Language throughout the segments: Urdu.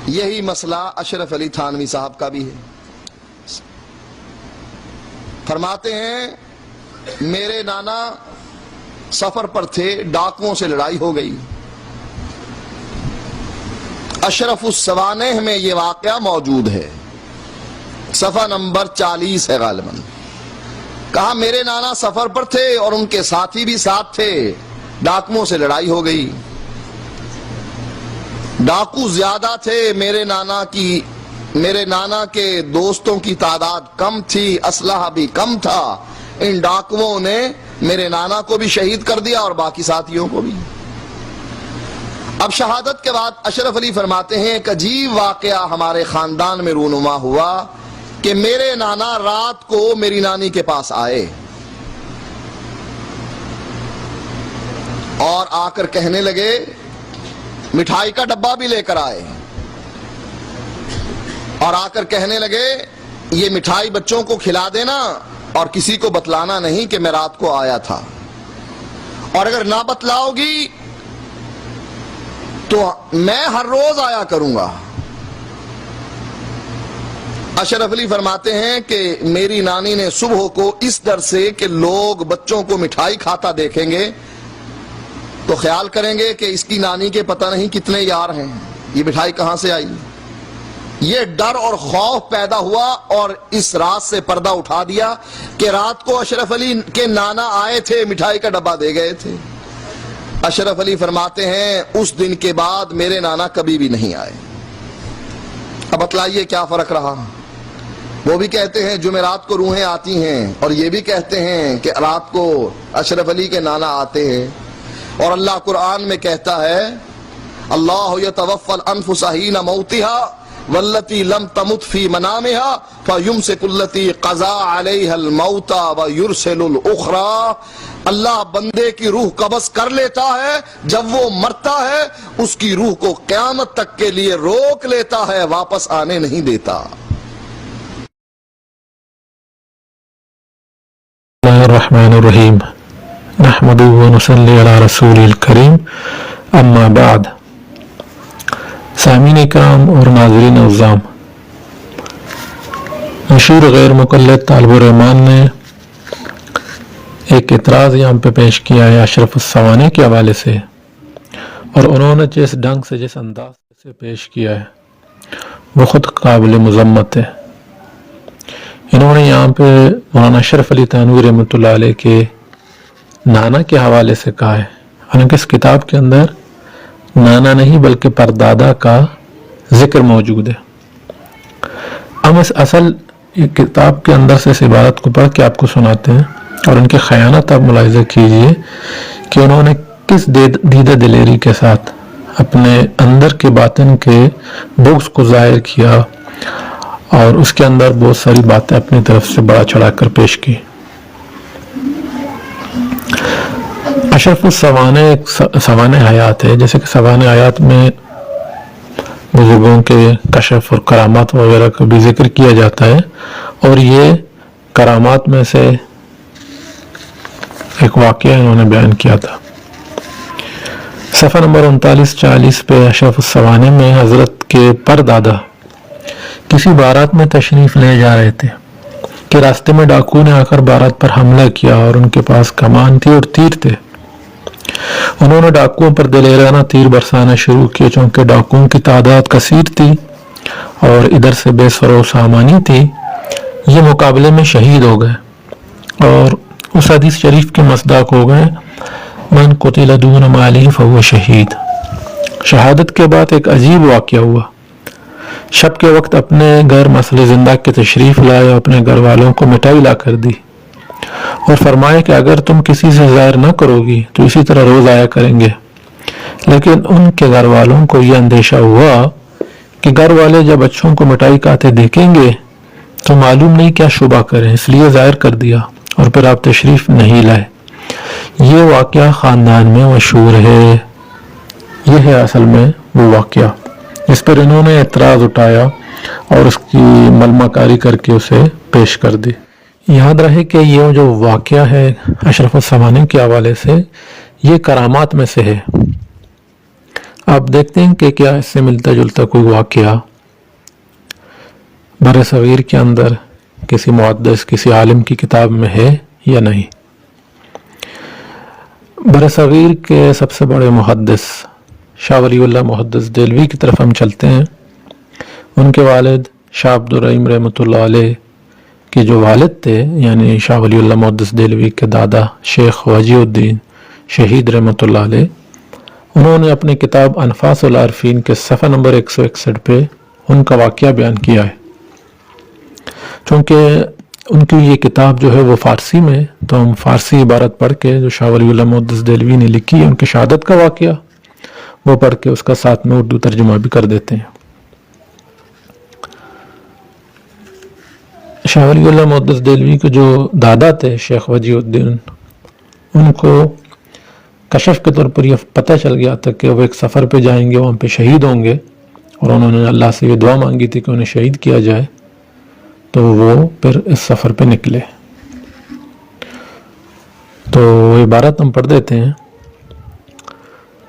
یہی مسئلہ اشرف علی تھانوی صاحب کا بھی ہے۔ فرماتے ہیں میرے نانا سفر پر تھے، ڈاکوؤں سے لڑائی ہو گئی۔ اشرف السوانح میں یہ واقعہ موجود ہے، صفحہ نمبر 40 ہے غالباً۔ کہا میرے نانا سفر پر تھے اور ان کے ساتھی بھی ساتھ تھے، ڈاکوؤں سے لڑائی ہو گئی۔ ڈاکو زیادہ تھے، میرے نانا کے دوستوں کی تعداد کم تھی، اسلحہ بھی کم تھا۔ ان ڈاکوؤں نے میرے نانا کو بھی شہید کر دیا اور باقی ساتھیوں کو بھی۔ اب شہادت کے بعد اشرف علی فرماتے ہیں ایک عجیب واقعہ ہمارے خاندان میں رونما ہوا کہ میرے نانا رات کو میری نانی کے پاس آئے اور آ کر کہنے لگے، مٹھائی کا ڈبہ بھی لے کر آئے اور آ کر کہنے لگے یہ مٹھائی بچوں کو کھلا دینا اور کسی کو بتلانا نہیں کہ میں رات کو آیا تھا، اور اگر نہ بتلاؤ گی تو میں ہر روز آیا کروں گا۔ اشرف علی فرماتے ہیں کہ میری نانی نے صبح کو اس ڈر سے کہ لوگ بچوں کو مٹھائی کھاتا دیکھیں گے تو خیال کریں گے کہ اس کی نانی کے پتہ نہیں کتنے یار ہیں، یہ مٹھائی کہاں سے آئی، یہ ڈر اور خوف پیدا ہوا اور اس رات سے پردہ اٹھا دیا کہ رات کو اشرف علی کے نانا آئے تھے، مٹھائی کا ڈبہ دے گئے تھے۔ اشرف علی فرماتے ہیں اس دن کے بعد میرے نانا کبھی بھی نہیں آئے۔ اب بتلائیے کیا فرق رہا؟ وہ بھی کہتے ہیں جمعرات کو روحیں آتی ہیں اور یہ بھی کہتے ہیں کہ رات کو اشرف علی کے نانا آتے ہیں، اور اللہ قرآن میں کہتا ہے اللہ یتوفی الانفس حین موتها والتی لم تمت فی منامها فیمسک التی قضا علیها الموت ویرسل الاخری۔ اللہ بندے کی روح قبض کر لیتا ہے، جب وہ مرتا ہے اس کی روح کو قیامت تک کے لیے روک لیتا ہے، واپس آنے نہیں دیتا۔ اللہ الرحمن الرحیم، نحمدہ ونصلی علی رسول الکریم، اما بعد۔ سامعین کرام اور ناظرین عظام، مشہور غیر مقلد طالب الرحمان نے ایک اعتراض یہاں پہ پیش کیا ہے اشرف السوانح کے حوالے سے، اور انہوں نے جس ڈھنگ سے جس انداز سے پیش کیا ہے وہ خود قابل مذمت ہے۔ انہوں نے یہاں پہ مولانا اشرف علی تھانوی رحمۃ اللہ علیہ کے نانا کے حوالے سے کہا ہے، حالانکہ اس کتاب کے اندر نانا نہیں بلکہ پردادا کا ذکر موجود ہے۔ ہم اس اصل کتاب کے اندر سے اس عبارت کو پڑھ کے آپ کو سناتے ہیں، اور ان کے خیانت آپ ملاحظہ کیجئے کہ انہوں نے کس دیدہ دلیری کے ساتھ اپنے اندر کے باطن کے بغض کو ظاہر کیا اور اس کے اندر بہت ساری باتیں اپنی طرف سے بڑا چڑھا کر پیش کی۔ اشرف السوانح ایک سوانح حیات ہے، جیسے کہ سوانح حیات میں بزرگوں کے کشف اور کرامات وغیرہ کا بھی ذکر کیا جاتا ہے، اور یہ کرامات میں سے ایک واقعہ انہوں نے بیان کیا تھا۔ صفحہ نمبر 39-40 پہ اشرف السوانح میں حضرت کے پردادا کسی بارات میں تشریف لے جا رہے تھے کہ راستے میں ڈاکو نے آ کر بارات پر حملہ کیا اور ان کے پاس کمان تھی اور تیر تھے۔ انہوں نے ڈاکوؤں پر دلیرانہ تیر برسانا شروع کیے، چونکہ ڈاکوؤں کی تعداد کثیر تھی اور ادھر سے بے سر و سامانی تھی۔ یہ مقابلے میں شہید ہو گئے اور اس حدیث شریف کے مصداق ہو گئے، من قتل دون مالہ فہو شہید۔ شہادت کے بعد ایک عجیب واقعہ ہوا۔ شب کے وقت اپنے گھر مسئلہ زندہ کے تشریف لائے اور اپنے گھر والوں کو مٹھائی لا کر دی اور فرمایا کہ اگر تم کسی سے ظاہر نہ کرو گی تو اسی طرح روز آیا کریں گے۔ لیکن ان کے گھر والوں کو یہ اندیشہ ہوا کہ گھر والے جب بچوں کو مٹھائی کھاتے دیکھیں گے تو معلوم نہیں کیا شبہ کریں، اس لیے ظاہر کر دیا اور پھر آپ تشریف نہیں لائے۔ یہ واقعہ خاندان میں مشہور ہے۔ یہ ہے اصل میں وہ واقعہ جس پر انہوں نے اعتراض اٹھایا اور اس کی ملمہ کاری کر کے اسے پیش کر دی۔ یاد رہے کہ یہ جو واقعہ ہے اشرف السوانح کے حوالے سے، یہ کرامات میں سے ہے۔ آپ دیکھتے ہیں کہ کیا اس سے ملتا جلتا کوئی واقعہ بر صغیر کے اندر کسی محدث کسی عالم کی کتاب میں ہے یا نہیں. بر صغیر کے سب سے بڑے محدث شاہ ولی اللہ محدث دہلوی کی طرف ہم چلتے ہیں. ان کے والد شاہ عبد الرحیم رحمۃ اللہ علیہ کے جو والد تھے یعنی شاہ ولی اللہ محدث دہلوی کے دادا شیخ وجیہ الدین شہید رحمۃ اللہ علیہ، انہوں نے اپنی کتاب انفاس العارفین کے صفحہ نمبر 161 پہ ان کا واقعہ بیان کیا ہے. چونکہ ان کی یہ کتاب جو ہے وہ فارسی میں، تو ہم فارسی عبارت پڑھ کے جو شاہ ولی اللہ محدث دہلوی نے لکھی ہے ان کی شہادت کا واقعہ وہ پڑھ کے اس کا ساتھ میں اردو ترجمہ بھی کر دیتے ہیں. شاہ ولی اللہ محدث دہلوی کے جو دادا تھے شیخ وجیہ الدین، ان کو کشف کے طور پر یہ پتہ چل گیا تھا کہ وہ ایک سفر پہ جائیں گے، وہاں پہ شہید ہوں گے، اور انہوں نے اللہ سے یہ دعا مانگی تھی کہ انہیں شہید کیا جائے. تو وہ پھر اس سفر پہ نکلے. تو وہ عبارت ہم پڑھ دیتے ہیں.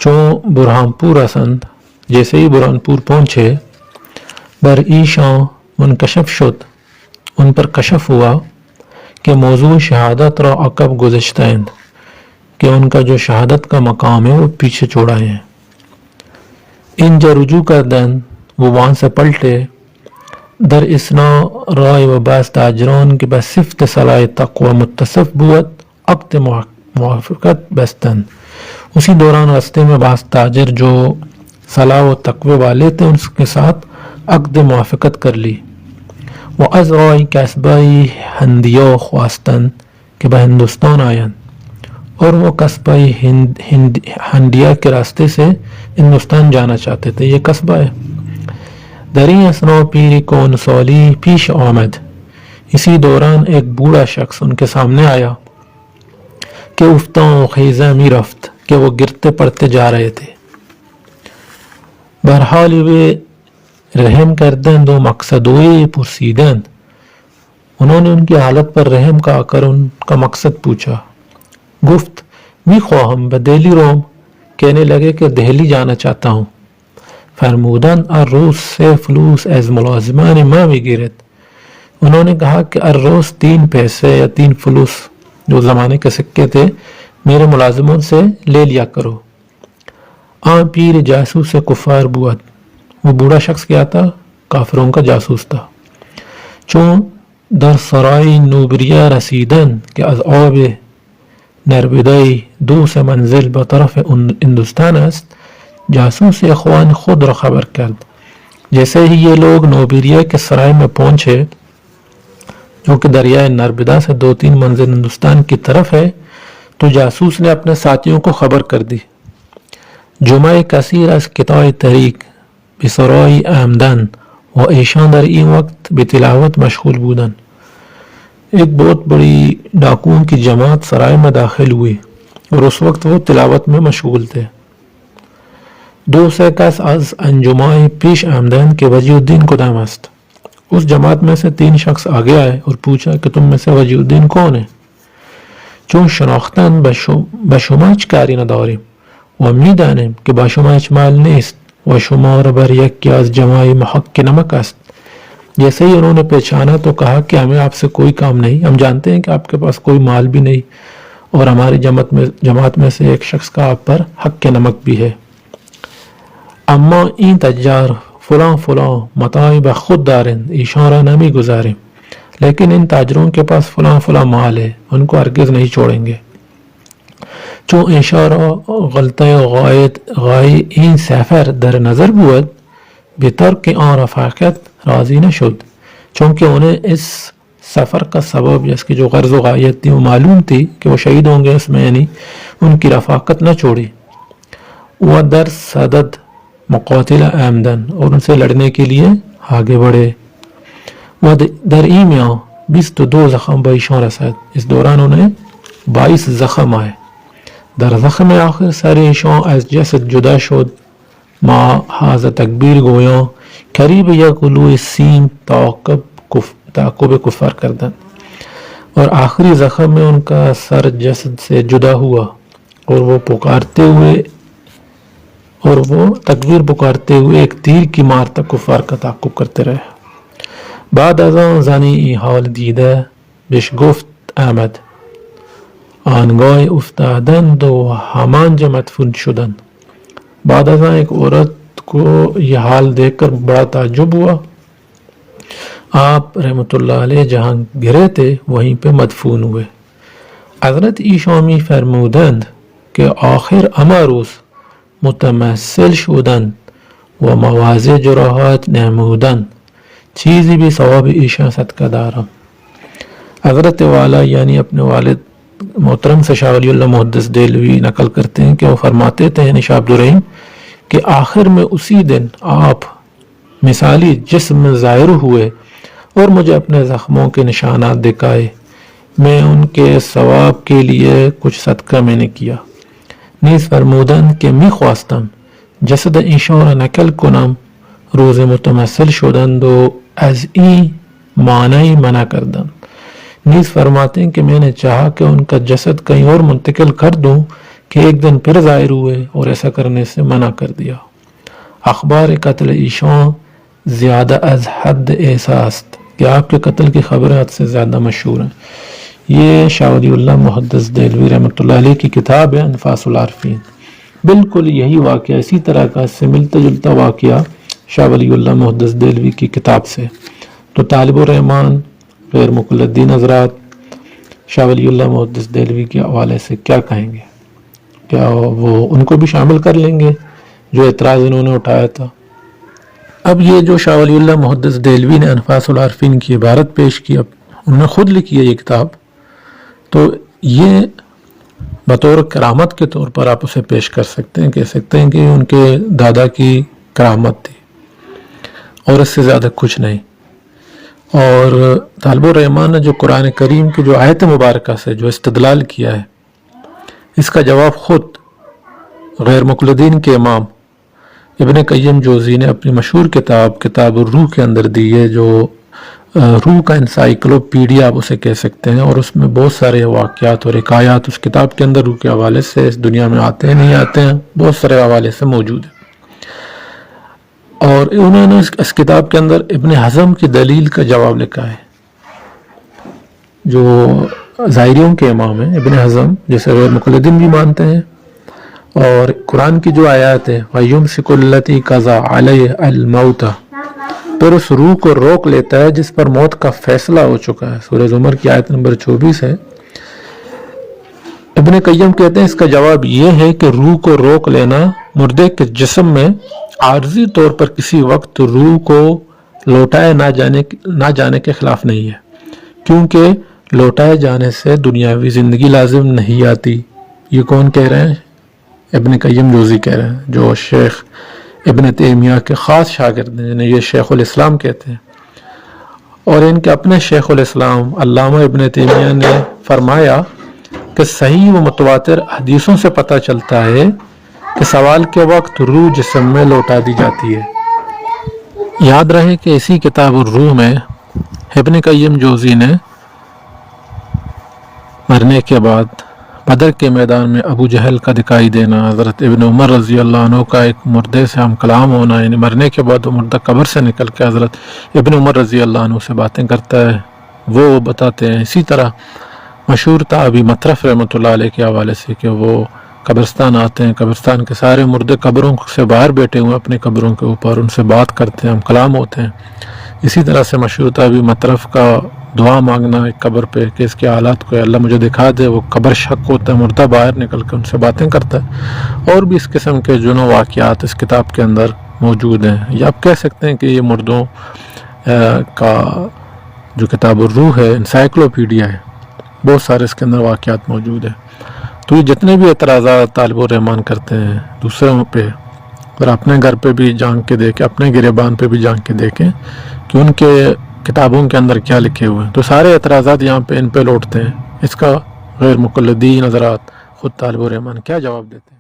چوں برہانپور رسند، جیسے ہی برہانپور پہنچے، بر ایشاں منکشف شد، ان پر کشف ہوا کہ موضوع شہادت را عقب گزشتند، کہ ان کا جو شہادت کا مقام ہے وہ پیچھے چھوڑائے ہیں. انجا رجوع کردن، وہ وہاں سے پلٹے. در اسنا رائے و بعض تاجران کے بس صفت صلاح تقوی متصف بود عقد موافقت بستن. اسی دوران راستے میں بعض تاجر جو صلاح و تقوی والے تھے ان کے ساتھ عقد موافقت کر لی. وہ از رائے قصبائی ہندیو خواستن، کہ بہ ہندوستان آئین، اور وہ قصبہ ہنڈیا کے راستے سے ہندوستان جانا چاہتے تھے. یہ قصبہ ہے. دری اسنا پیر کون سولی پیش آمد، اسی دوران ایک بوڑھا شخص ان کے سامنے آیا کہ افتاں خیزہ می رفت، کہ وہ گرتے پڑتے جا رہے تھے. بہرحال وہ رحم کردند و مقصدوئے پرسیدند، انہوں نے ان کی حالت پر رحم کا کر ان کا مقصد پوچھا. گفت می خواہم بدہلی روم، کہنے لگے کہ دہلی جانا چاہتا ہوں. فرمودن الروز سے فلوس از ملازمان ما میگیرد، انہوں نے کہا کہ الروز 3 پیسے یا 3 فلوس جو زمانے کے سکے تھے میرے ملازموں سے لے لیا کرو. آن پیر جاسوس کفار بود، وہ بوڑھا شخص کیا تھا؟ کافروں کا جاسوس تھا. چون در سرائی نوبریہ رسیدن، کہ از آب نربدائی 2 منزل بطرف ہندوستان است، جاسوس اخوان خود را خبر کرد. جیسے ہی یہ لوگ نوبریہ کے سرائے میں پہنچے جو کہ دریائے نربدا سے 2-3 منزل ہندوستان کی طرف ہے، تو جاسوس نے اپنے ساتھیوں کو خبر کر دی. جمعہ کثیر از قطاع طریق بسرائی آمدن و ایشان در این وقت بتلاوت مشغول بودن. ایک بہت بڑی ڈاکوؤں کی جماعت سرائے میں داخل ہوئی اور اس وقت وہ تلاوت میں مشغول تھے. 2 کس از انجماع پیش آمدن کے وجیہ الدین کدام است، اس جماعت میں سے 3 شخص آگے آئے اور پوچھا کہ تم میں سے وجیہ الدین کون ہے؟ چون شناختن به شما هیچ کاری نداریم و میدانیم که با شما هیچ مال نیست و شما را بر یکی از جماع محق نمک است. جیسے ہی انہوں نے پہچانا تو کہا کہ ہمیں آپ سے کوئی کام نہیں، ہم جانتے ہیں کہ آپ کے پاس کوئی مال بھی نہیں اور ہماری جماعت میں سے ایک شخص کا آپ پر حق نمک بھی ہے. اما این تجار فلاں فلاں متاع بخود دارند، ایشان را نمی گزاریم، لیکن ان تاجروں کے پاس فلاں فلاں مال ہے، ان کو ہرگز نہیں چھوڑیں گے. چون اشارہ غلطہ غائی این سفر در نظر بود بترک آن رفاقت راضی نشد، چونکہ انہیں اس سفر کا سبب یا اس کی جو غرض و غایت تھی وہ معلوم تھی کہ وہ شہید ہوں گے، اس میں یعنی ان کی رفاقت نہ چھوڑی. وہ در صدد مقاتل آمدن، اور ان سے لڑنے کے لیے آگے بڑھے. وہ در ایمیاں 22 زخم بیشان رسد، اس دوران انہیں 22 زخم آئے. در زخم آخر سر ایشان از جسد جدا شد، ما حاز تکبیر گویاں قریب یک گلوی سیم تعقب کفر کردن. اور آخری زخم میں ان کا سر جسد سے جدا ہوا اور وہ پکارتے ہوئے اور وہ تکبیر پکارتے ہوئے ایک تیر کی مار تک کفار کا تعقب کرتے رہے. بعد از آن زنی این حال دیده بهش گفت احمد آنگاه افتادند و همانجا مدفون شدند. بعد از آن ایک عورت کو یہ حال دیکھ کر بڑا تعجب ہوا. آپ رحمۃ اللہ علیہ جہاں گرے تھے وہیں پہ مدفون ہوئے. حضرت ایشامی فرمودند کہ آخر امروز متمثل شدند و مواضع جراحات نمودند چیزی بھی ثواب ایشان صدقہ دارم. حضرت والا یعنی اپنے والد محترم سے شاہ ولی اللہ محدث دہلوی نقل کرتے ہیں کہ وہ فرماتے تھے یعنی شاہ عبدالرحیم کہ آخر میں اسی دن آپ مثالی جسم میں ظاہر ہوئے اور مجھے اپنے زخموں کے نشانات دکھائے. میں ان کے ثواب کے لیے کچھ صدقہ میں نے کیا. نیز فرمودند که میخواستم جسد ایشان را نقل کنم روز متمثل شدند و از این معنی منع کردند. نیز فرماتے ہیں کہ میں نے چاہا کہ ان کا جسد کہیں اور منتقل کر دوں کہ ایک دن پھر ظاہر ہوئے اور ایسا کرنے سے منع کر دیا. اخبار قتل ایشان زیادہ از حد احساست کہ آپ کے قتل کی خبریں حد سے زیادہ مشہور ہیں. یہ شاہ ولی اللہ محدث دہلوی رحمۃ اللہ علیہ کی کتاب ہے انفاس العارفین. بالکل یہی واقعہ اسی طرح کا اس سے ملتا جلتا واقعہ شاہ ولی اللہ محدث دہلوی کی کتاب سے. تو طالب الرحمان غیر مقلدین حضرات شاہ ولی اللہ محدث دہلوی کے حوالے سے کیا کہیں گے؟ کیا وہ ان کو بھی شامل کر لیں گے جو اعتراض انہوں نے اٹھایا تھا؟ اب یہ جو شاہ ولی اللہ محدث دہلوی نے انفاس العارفین کی عبارت پیش کی، اب انہوں نے خود لکھی ہے یہ کتاب، تو یہ بطور کرامت کے طور پر آپ اسے پیش کر سکتے ہیں، کہہ سکتے ہیں کہ ان کے دادا کی کرامت تھی اور اس سے زیادہ کچھ نہیں. اور طالب الرحمان نے جو قرآن کریم کی جو آیت مبارکہ سے جو استدلال کیا ہے اس کا جواب خود غیر مقلدین کے امام ابن قیم جوزی نے اپنی مشہور کتاب الروح کے اندر دی ہے، جو روح کا انسائیکلوپیڈیا آپ اسے کہہ سکتے ہیں، اور اس میں بہت سارے واقعات اور حکایات اس کتاب کے اندر روح کے حوالے سے اس دنیا میں آتے ہیں نہیں آتے ہیں بہت سارے حوالے سے موجود ہیں. اور انہوں نے اس کتاب کے اندر ابن حزم کی دلیل کا جواب لکھا ہے، جو ظاہریوں کے امام ہیں ابن حزم جسے غیر مقلدین بھی مانتے ہیں. اور قرآن کی جو آیات ہے وَيُمْسِكُ الَّتِي قَضَى عَلَيْهَا الْمَوْتَ، پھر اس روح کو روک لیتا ہے جس پر موت کا فیصلہ ہو چکا ہے. سورہ زمر کی آیت نمبر 24 ہے. ابن قیم کہتے ہیں اس کا جواب یہ ہے کہ روح کو روک لینا مردے کے جسم میں عارضی طور پر کسی وقت روح کو لوٹائے نہ جانے کے خلاف نہیں ہے، کیونکہ لوٹائے جانے سے دنیاوی زندگی لازم نہیں آتی. یہ کون کہہ رہے ہیں؟ ابن قیم جوزی کہہ رہے ہیں، جو شیخ ابن تیمیہ کے خاص شاگرد ہیں جنہیں یہ شیخ الاسلام کہتے ہیں. اور ان کے اپنے شیخ الاسلام علامہ ابن تیمیہ نے فرمایا کہ صحیح و متواتر حدیثوں سے پتہ چلتا ہے کہ سوال کے وقت روح جسم میں لوٹا دی جاتی ہے. یاد رہے کہ اسی کتاب الروح میں ابن قیم جوزی نے مرنے کے بعد بدر کے میدان میں ابو جہل کا دکھائی دینا، حضرت ابن عمر رضی اللہ عنہ کا ایک مردے سے ہم کلام ہونا، یعنی مرنے کے بعد وہ مردہ قبر سے نکل کے حضرت ابن عمر رضی اللہ عنہ سے باتیں کرتا ہے، وہ بتاتے ہیں. اسی طرح مشہور تابعی مطرف رحمۃ اللہ علیہ کے حوالے سے کہ وہ قبرستان آتے ہیں، قبرستان کے سارے مردے قبروں سے باہر بیٹھے ہوئے اپنے قبروں کے اوپر، ان سے بات کرتے ہیں، ہم کلام ہوتے ہیں. اسی طرح سے مشہور تابعی مطرف کا دعا مانگنا ایک قبر پہ کہ اس کے حالات کو اللہ مجھے دکھا دے، وہ قبر شک ہوتا ہے، مردہ باہر نکل کے ان سے باتیں کرتا ہے. اور بھی اس قسم کے جنوں واقعات اس کتاب کے اندر موجود ہیں. یا آپ کہہ سکتے ہیں کہ یہ مردوں کا جو کتاب الروح ہے انسائیکلوپیڈیا ہے، بہت سارے اس کے اندر واقعات موجود ہیں. تو یہ جتنے بھی اعتراضات طالب الرحمان کرتے ہیں دوسروں پہ، اور اپنے گھر پہ بھی جانگ کے دیکھیں، اپنے گریبان پہ بھی جانگ کے دیکھیں کہ ان کے کتابوں کے اندر کیا لکھے ہوئے ہیں، تو سارے اعتراضات یہاں پہ ان پہ لوٹتے ہیں. اس کا غیر مقلدین حضرات خود طالب الرحمان کیا جواب دیتے ہیں؟